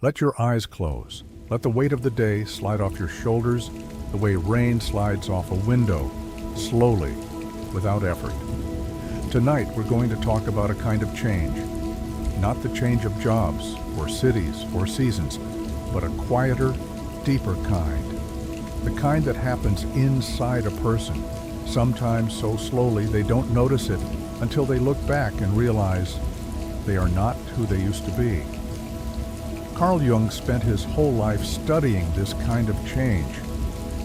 Let your eyes close. Let the weight of the day slide off your shoulders the way rain slides off a window, slowly, without effort. Tonight we're going to talk about a kind of change. Not the change of jobs, or cities, or seasons, but a quieter, deeper kind. The kind that happens inside a person, sometimes so slowly they don't notice it until they look back and realize they are not who they used to be. Carl Jung spent his whole life studying this kind of change.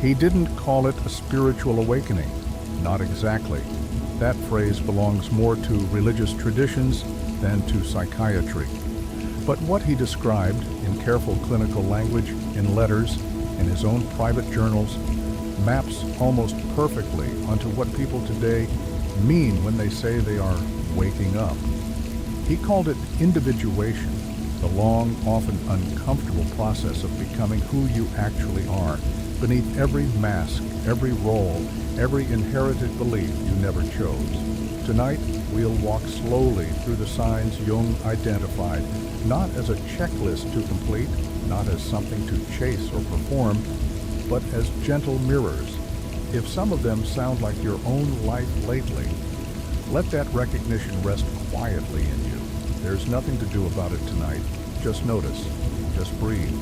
He didn't call it a spiritual awakening. Not exactly. That phrase belongs more to religious traditions than to psychiatry. But what he described in careful clinical language, in letters, in his own private journals, maps almost perfectly onto what people today mean when they say they are waking up. He called it individuation, the long, often uncomfortable process of becoming who you actually are, beneath every mask, every role, every inherited belief you never chose. Tonight, we'll walk slowly through the signs Jung identified, not as a checklist to complete, not as something to chase or perform, but as gentle mirrors. If some of them sound like your own life lately, let that recognition rest quietly in you. There's nothing to do about it tonight. Just notice. Just breathe.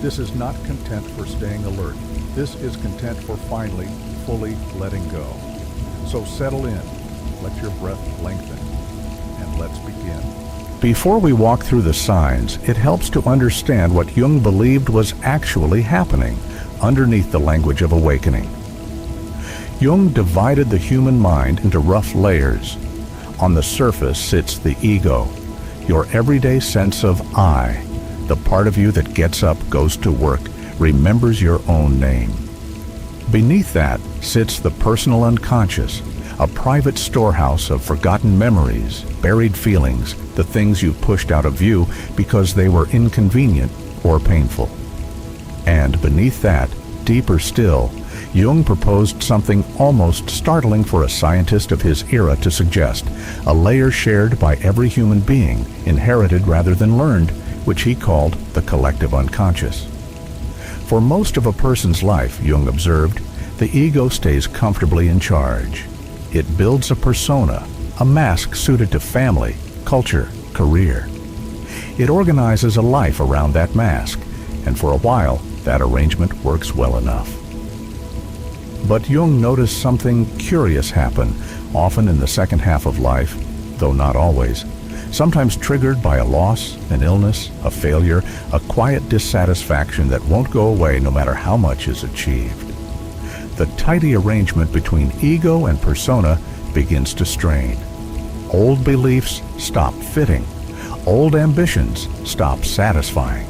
This is not content for staying alert. This is content for finally, fully letting go. So settle in. Let your breath lengthen. And let's begin. Before we walk through the signs, it helps to understand what Jung believed was actually happening underneath the language of awakening. Jung divided the human mind into rough layers. On the surface sits the ego, your everyday sense of I, the part of you that gets up, goes to work, remembers your own name. Beneath that sits the personal unconscious, a private storehouse of forgotten memories, buried feelings, the things you pushed out of view because they were inconvenient or painful. And beneath that, deeper still, Jung proposed something almost startling for a scientist of his era to suggest, a layer shared by every human being, inherited rather than learned, which he called the collective unconscious. For most of a person's life, Jung observed, the ego stays comfortably in charge. It builds a persona, a mask suited to family, culture, career. It organizes a life around that mask, and for a while, that arrangement works well enough. But Jung noticed something curious happen, often in the second half of life, though not always, sometimes triggered by a loss, an illness, a failure, a quiet dissatisfaction that won't go away no matter how much is achieved. The tidy arrangement between ego and persona begins to strain. Old beliefs stop fitting. Old ambitions stop satisfying.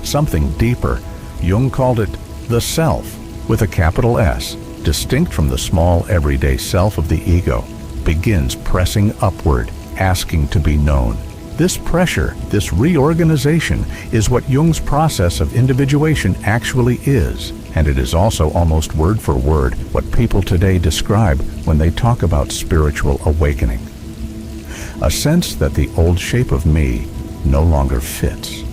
Something deeper, Jung called it the self, with a capital S, distinct from the small everyday self of the ego, begins pressing upward, asking to be known. This pressure, this reorganization, is what Jung's process of individuation actually is, and it is also almost word for word what people today describe when they talk about spiritual awakening. A sense that the old shape of me no longer fits.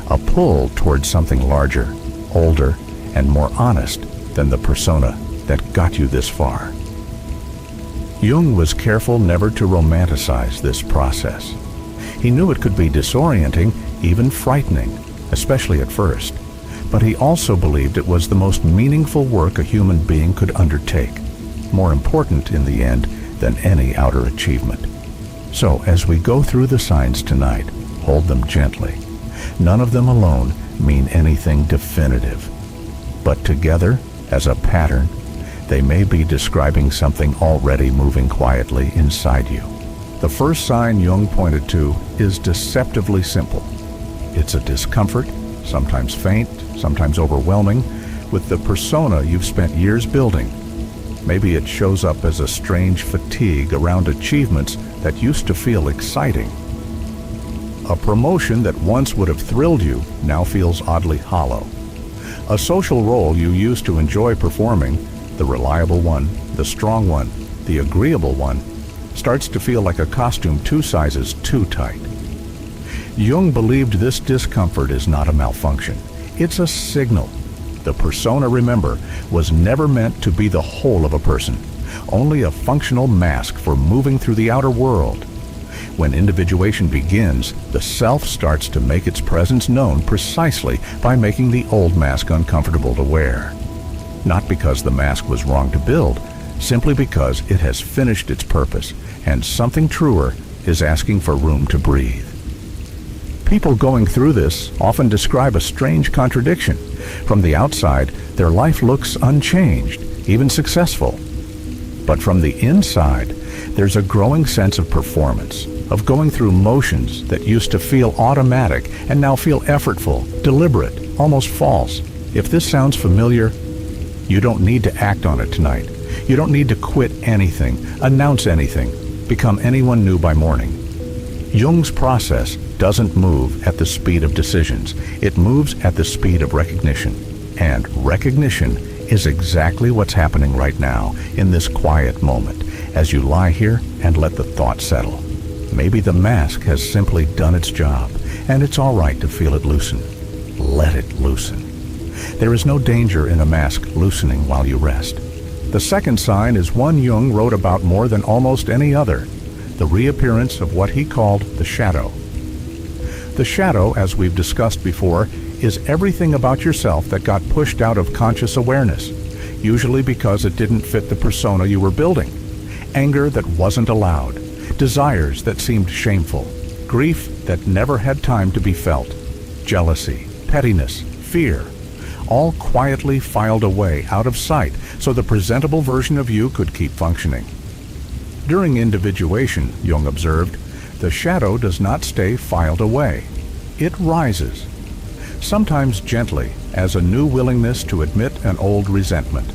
A pull towards something larger, older, and more honest than the persona that got you this far. Jung was careful never to romanticize this process. He knew it could be disorienting, even frightening, especially at first, but he also believed it was the most meaningful work a human being could undertake, more important in the end than any outer achievement. So as we go through the signs tonight, hold them gently. None of them alone mean anything definitive. But together, as a pattern, they may be describing something already moving quietly inside you. The first sign Jung pointed to is deceptively simple. It's a discomfort, sometimes faint, sometimes overwhelming, with the persona you've spent years building. Maybe it shows up as a strange fatigue around achievements that used to feel exciting. A promotion that once would have thrilled you now feels oddly hollow. A social role you used to enjoy performing, the reliable one, the strong one, the agreeable one, starts to feel like a costume 2 sizes too tight. Jung believed this discomfort is not a malfunction. It's a signal. The persona, remember, was never meant to be the whole of a person, only a functional mask for moving through the outer world. When individuation begins, the self starts to make its presence known precisely by making the old mask uncomfortable to wear. Not because the mask was wrong to build, simply because it has finished its purpose, and something truer is asking for room to breathe. People going through this often describe a strange contradiction. From the outside, their life looks unchanged, even successful. But from the inside, there's a growing sense of performance, of going through motions that used to feel automatic and now feel effortful, deliberate, almost false. If this sounds familiar, you don't need to act on it tonight. You don't need to quit anything, announce anything, become anyone new by morning. Jung's process doesn't move at the speed of decisions. It moves at the speed of recognition. And recognition is exactly what's happening right now in this quiet moment as you lie here and let the thoughts settle. Maybe the mask has simply done its job, and it's all right to feel it loosen. Let it loosen. There is no danger in a mask loosening while you rest. The second sign is one Jung wrote about more than almost any other, the reappearance of what he called the shadow. The shadow, as we've discussed before, is everything about yourself that got pushed out of conscious awareness, usually because it didn't fit the persona you were building. Anger that wasn't allowed, desires that seemed shameful, grief that never had time to be felt, jealousy, pettiness, fear, all quietly filed away out of sight so the presentable version of you could keep functioning. During individuation, Jung observed, the shadow does not stay filed away. It rises, sometimes gently, as a new willingness to admit an old resentment.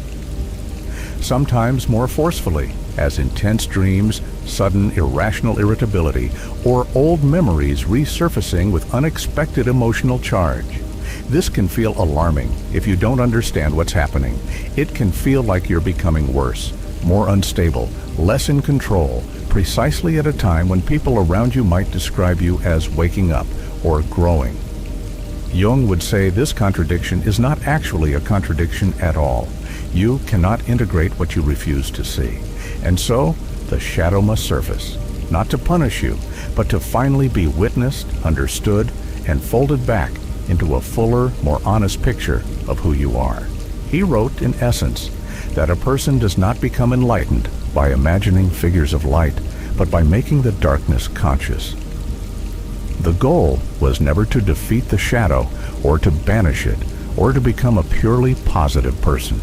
Sometimes more forcefully, as intense dreams, sudden irrational irritability, or old memories resurfacing with unexpected emotional charge. This can feel alarming if you don't understand what's happening. It can feel like you're becoming worse, more unstable, less in control, precisely at a time when people around you might describe you as waking up or growing. Jung would say this contradiction is not actually a contradiction at all. You cannot integrate what you refuse to see. And so, the shadow must surface, not to punish you, but to finally be witnessed, understood, and folded back into a fuller, more honest picture of who you are. He wrote, in essence, that a person does not become enlightened by imagining figures of light, but by making the darkness conscious. The goal was never to defeat the shadow, or to banish it, or to become a purely positive person.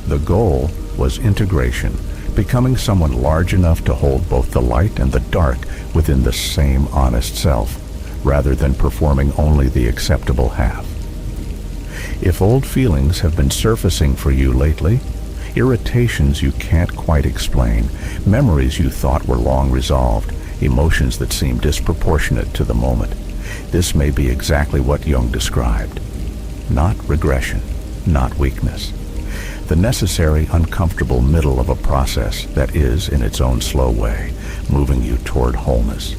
The goal was integration, becoming someone large enough to hold both the light and the dark within the same honest self, rather than performing only the acceptable half. If old feelings have been surfacing for you lately, irritations you can't quite explain, memories you thought were long resolved, emotions that seem disproportionate to the moment, this may be exactly what Jung described. Not regression, not weakness. The necessary uncomfortable middle of a process that is, in its own slow way, moving you toward wholeness.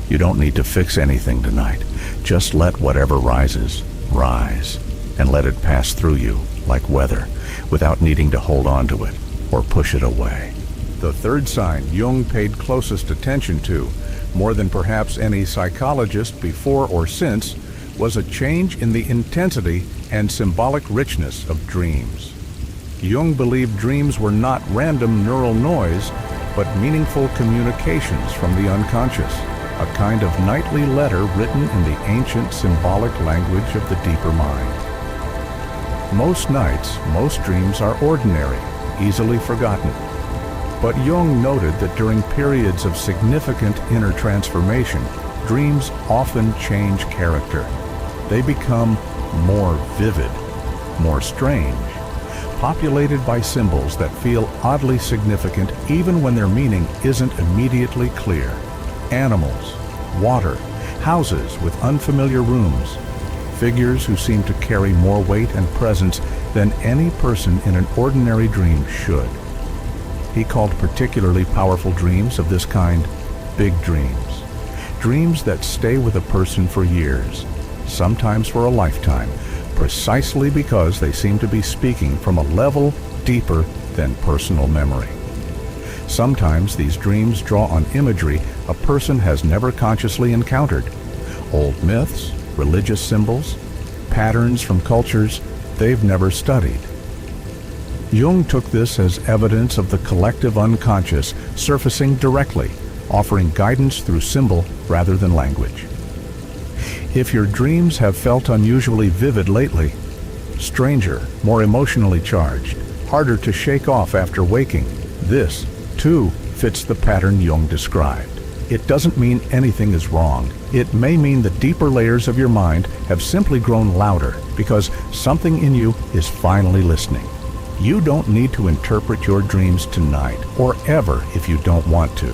You don't need to fix anything tonight. Just let whatever rises, rise, and let it pass through you like weather, without needing to hold on to it or push it away. The third sign Jung paid closest attention to, more than perhaps any psychologist before or since, was a change in the intensity and symbolic richness of dreams. Jung believed dreams were not random neural noise, but meaningful communications from the unconscious, a kind of nightly letter written in the ancient symbolic language of the deeper mind. Most nights, most dreams are ordinary, easily forgotten. But Jung noted that during periods of significant inner transformation, dreams often change character. They become more vivid, more strange, populated by symbols that feel oddly significant even when their meaning isn't immediately clear. Animals, water, houses with unfamiliar rooms, figures who seem to carry more weight and presence than any person in an ordinary dream should. He called particularly powerful dreams of this kind big dreams. dreams that stay with a person for years, sometimes for a lifetime, precisely because they seem to be speaking from a level deeper than personal memory. Sometimes these dreams draw on imagery a person has never consciously encountered, old myths, religious symbols, patterns from cultures they've never studied. Jung took this as evidence of the collective unconscious surfacing directly, offering guidance through symbol rather than language. If your dreams have felt unusually vivid lately, stranger, more emotionally charged, harder to shake off after waking, this, too, fits the pattern Jung described. It doesn't mean anything is wrong. It may mean the deeper layers of your mind have simply grown louder because something in you is finally listening. You don't need to interpret your dreams tonight, or ever if you don't want to.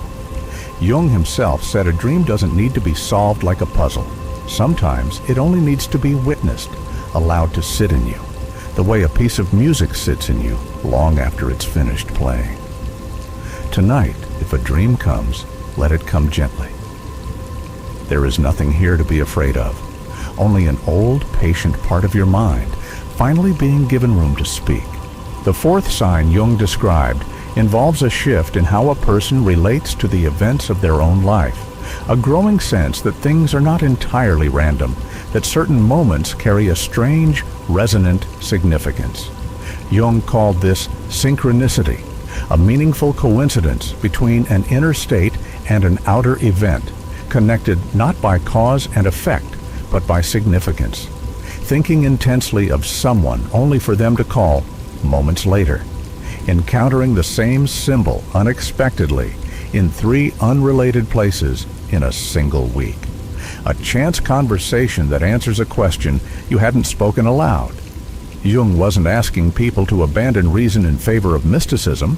Jung himself said a dream doesn't need to be solved like a puzzle. Sometimes it only needs to be witnessed, allowed to sit in you, the way a piece of music sits in you long after it's finished playing. Tonight, if a dream comes, let it come gently. There is nothing here to be afraid of, only an old, patient part of your mind finally being given room to speak. The fourth sign Jung described involves a shift in how a person relates to the events of their own life, a growing sense that things are not entirely random, that certain moments carry a strange, resonant significance. Jung called this synchronicity, a meaningful coincidence between an inner state and an outer event, connected not by cause and effect, but by significance. Thinking intensely of someone only for them to call moments later. Encountering the same symbol unexpectedly in 3 unrelated places in a single week. A chance conversation that answers a question you hadn't spoken aloud. Jung wasn't asking people to abandon reason in favor of mysticism.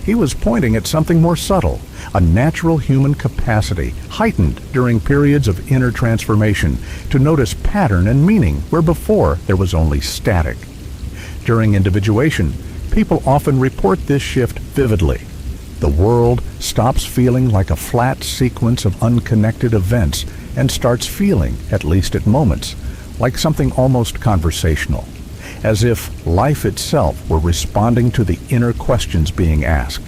He was pointing at something more subtle, a natural human capacity, heightened during periods of inner transformation, to notice pattern and meaning where before there was only static. During individuation, people often report this shift vividly. The world stops feeling like a flat sequence of unconnected events and starts feeling, at least at moments, like something almost conversational, as if life itself were responding to the inner questions being asked.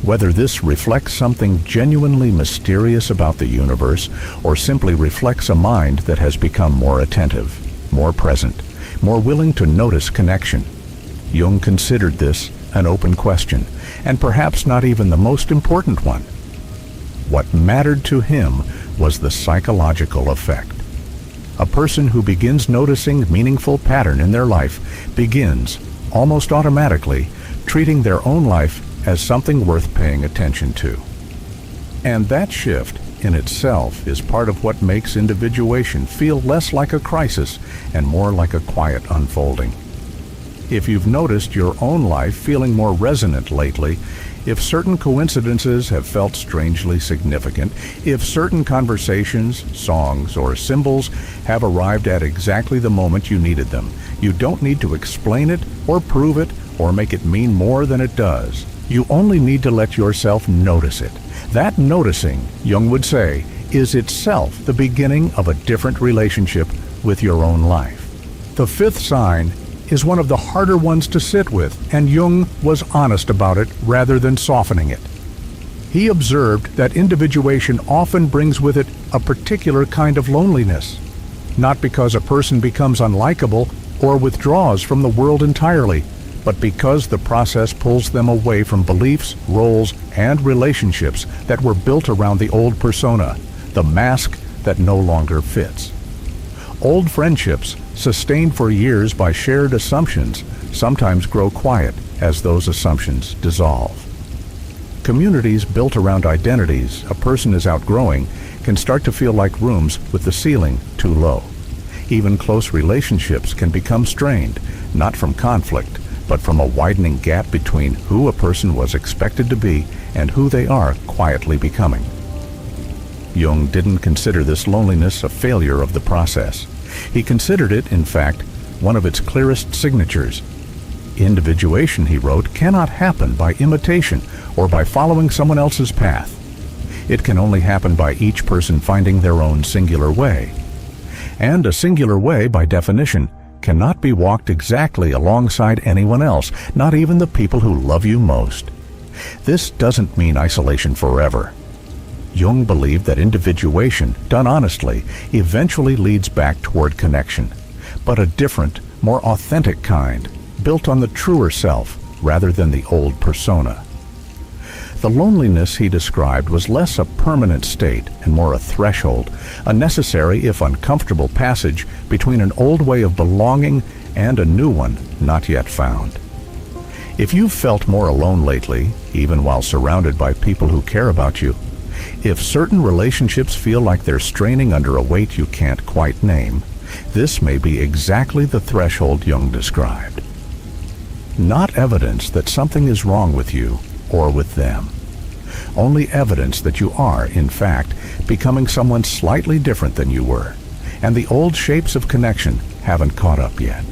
Whether this reflects something genuinely mysterious about the universe or simply reflects a mind that has become more attentive, more present, more willing to notice connection. Jung considered this an open question, and perhaps not even the most important one. What mattered to him was the psychological effect. A person who begins noticing meaningful pattern in their life begins, almost automatically, treating their own life as something worth paying attention to. And that shift in itself is part of what makes individuation feel less like a crisis and more like a quiet unfolding. If you've noticed your own life feeling more resonant lately, if certain coincidences have felt strangely significant, if certain conversations, songs, or symbols have arrived at exactly the moment you needed them, you don't need to explain it or prove it or make it mean more than it does. You only need to let yourself notice it. That noticing, Jung would say, is itself the beginning of a different relationship with your own life. The fifth sign is one of the harder ones to sit with, and Jung was honest about it rather than softening it. He observed that individuation often brings with it a particular kind of loneliness, not because a person becomes unlikable or withdraws from the world entirely, but because the process pulls them away from beliefs, roles, and relationships that were built around the old persona, the mask that no longer fits. Old friendships, sustained for years by shared assumptions, sometimes grow quiet as those assumptions dissolve. Communities built around identities a person is outgrowing can start to feel like rooms with the ceiling too low. Even close relationships can become strained, not from conflict, but from a widening gap between who a person was expected to be and who they are quietly becoming. Jung didn't consider this loneliness a failure of the process. He considered it, in fact, one of its clearest signatures. Individuation, he wrote, cannot happen by imitation or by following someone else's path. It can only happen by each person finding their own singular way. And a singular way, by definition, cannot be walked exactly alongside anyone else, not even the people who love you most. This doesn't mean isolation forever. Jung believed that individuation, done honestly, eventually leads back toward connection, but a different, more authentic kind, built on the truer self rather than the old persona. The loneliness he described was less a permanent state and more a threshold, a necessary if uncomfortable passage between an old way of belonging and a new one not yet found. If you've felt more alone lately, even while surrounded by people who care about you, if certain relationships feel like they're straining under a weight you can't quite name, this may be exactly the threshold Jung described. Not evidence that something is wrong with you or with them. Only evidence that you are, in fact, becoming someone slightly different than you were, and the old shapes of connection haven't caught up yet.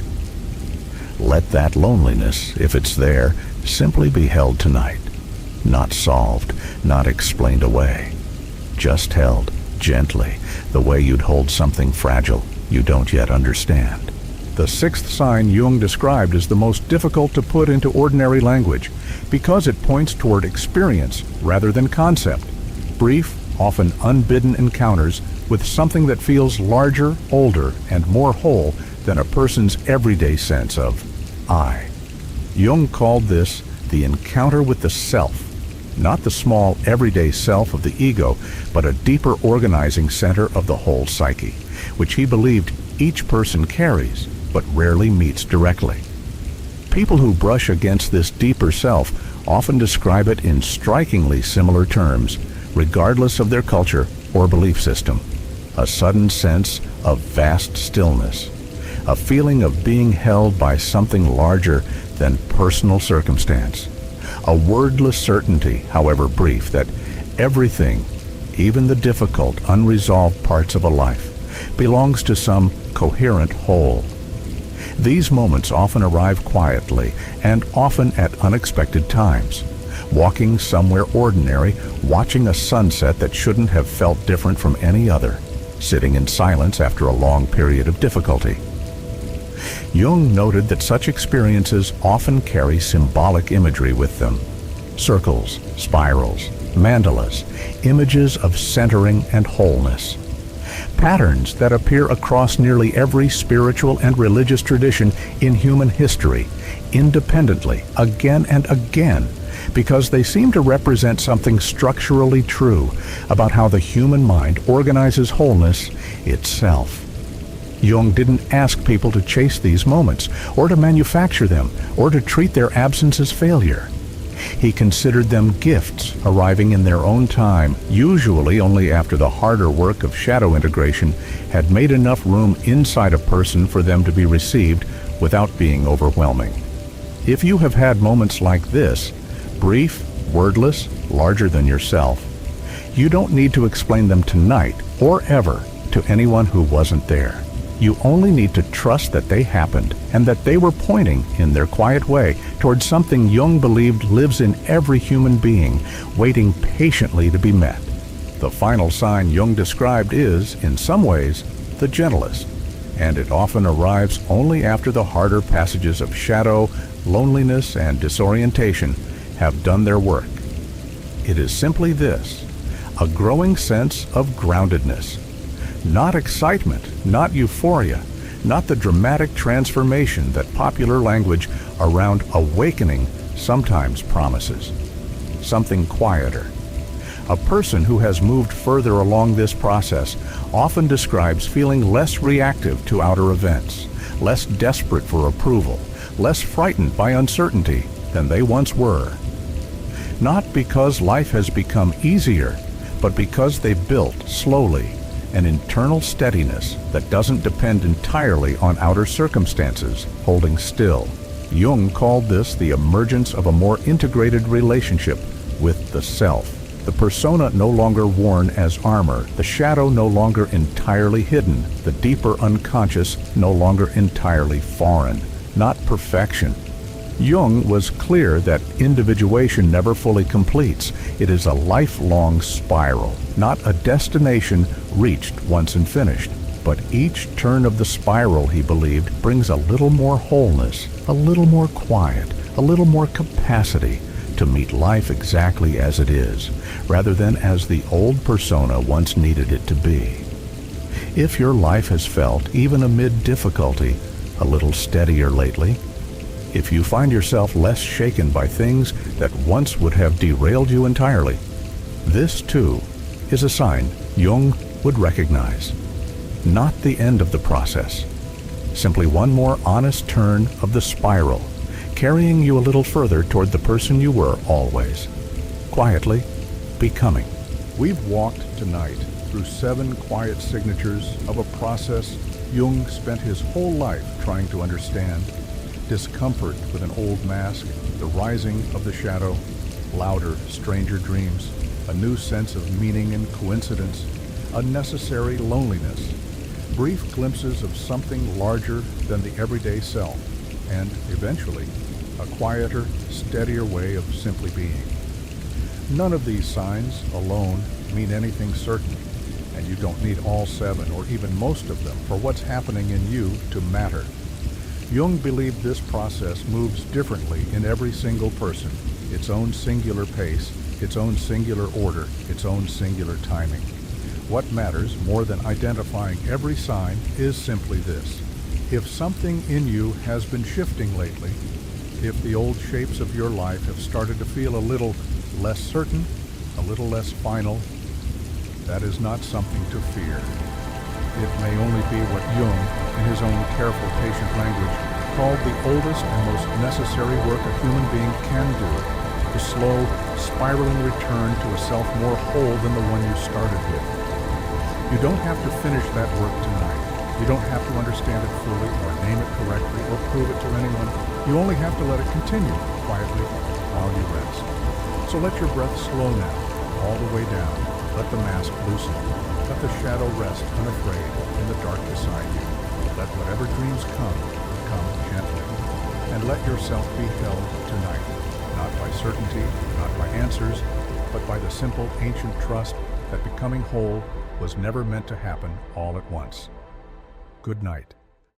Let that loneliness, if it's there, simply be held tonight. Not solved, not explained away. Just held, gently, the way you'd hold something fragile you don't yet understand. The sixth sign Jung described is the most difficult to put into ordinary language because it points toward experience rather than concept. Brief, often unbidden encounters with something that feels larger, older, and more whole than a person's everyday sense of I. Jung called this the encounter with the self, not the small everyday self of the ego, but a deeper organizing center of the whole psyche, which he believed each person carries, but rarely meets directly. People who brush against this deeper self often describe it in strikingly similar terms, regardless of their culture or belief system. A sudden sense of vast stillness, a feeling of being held by something larger than personal circumstance, a wordless certainty, however brief, that everything, even the difficult, unresolved parts of a life, belongs to some coherent whole. These moments often arrive quietly and often at unexpected times. Walking somewhere ordinary, watching a sunset that shouldn't have felt different from any other, sitting in silence after a long period of difficulty. Jung noted that such experiences often carry symbolic imagery with them. Circles, spirals, mandalas, images of centering and wholeness. Patterns that appear across nearly every spiritual and religious tradition in human history, independently, again and again, because they seem to represent something structurally true about how the human mind organizes wholeness itself. Jung didn't ask people to chase these moments, or to manufacture them, or to treat their absence as failure. He considered them gifts arriving in their own time, usually only after the harder work of shadow integration had made enough room inside a person for them to be received without being overwhelming. If you have had moments like this, brief, wordless, larger than yourself, you don't need to explain them tonight or ever to anyone who wasn't there. You only need to trust that they happened and that they were pointing, in their quiet way, towards something Jung believed lives in every human being, waiting patiently to be met. The final sign Jung described is, in some ways, the gentlest, and it often arrives only after the harder passages of shadow, loneliness, and disorientation have done their work. It is simply this: a growing sense of groundedness. Not excitement, not euphoria, not the dramatic transformation that popular language around awakening sometimes promises. Something quieter. A person who has moved further along this process often describes feeling less reactive to outer events, less desperate for approval, less frightened by uncertainty than they once were. Not because life has become easier, but because they built, slowly, an internal steadiness that doesn't depend entirely on outer circumstances holding still. Jung called this the emergence of a more integrated relationship with the self. The persona no longer worn as armor, the shadow no longer entirely hidden, the deeper unconscious no longer entirely foreign. Not perfection, Jung was clear that individuation never fully completes. It is a lifelong spiral, not a destination reached once and finished. But each turn of the spiral, he believed, brings a little more wholeness, a little more quiet, a little more capacity to meet life exactly as it is, rather than as the old persona once needed it to be. If your life has felt, even amid difficulty, a little steadier lately, if you find yourself less shaken by things that once would have derailed you entirely, this too is a sign Jung would recognize. Not the end of the process, simply one more honest turn of the spiral, carrying you a little further toward the person you were always, quietly becoming. We've walked tonight through 7 quiet signatures of a process Jung spent his whole life trying to understand. Discomfort with an old mask, the rising of the shadow, louder, stranger dreams, a new sense of meaning and coincidence, unnecessary loneliness, brief glimpses of something larger than the everyday self, and eventually, a quieter, steadier way of simply being. None of these signs alone mean anything certain, and you don't need all 7 or even most of them for what's happening in you to matter. Jung believed this process moves differently in every single person, its own singular pace, its own singular order, its own singular timing. What matters more than identifying every sign is simply this. If something in you has been shifting lately, if the old shapes of your life have started to feel a little less certain, a little less final, that is not something to fear. It may only be what Jung, in his own careful, patient language, called the oldest and most necessary work a human being can do, the slow, spiraling return to a self more whole than the one you started with. You don't have to finish that work tonight. You don't have to understand it fully or name it correctly or prove it to anyone. You only have to let it continue quietly while you rest. So let your breath slow now, all the way down. Let the mask loosen. Let the shadow rest unafraid in the dark beside you. Let whatever dreams come gently. And let yourself be held tonight, not by certainty, not by answers, but by the simple ancient trust that becoming whole was never meant to happen all at once. Good night.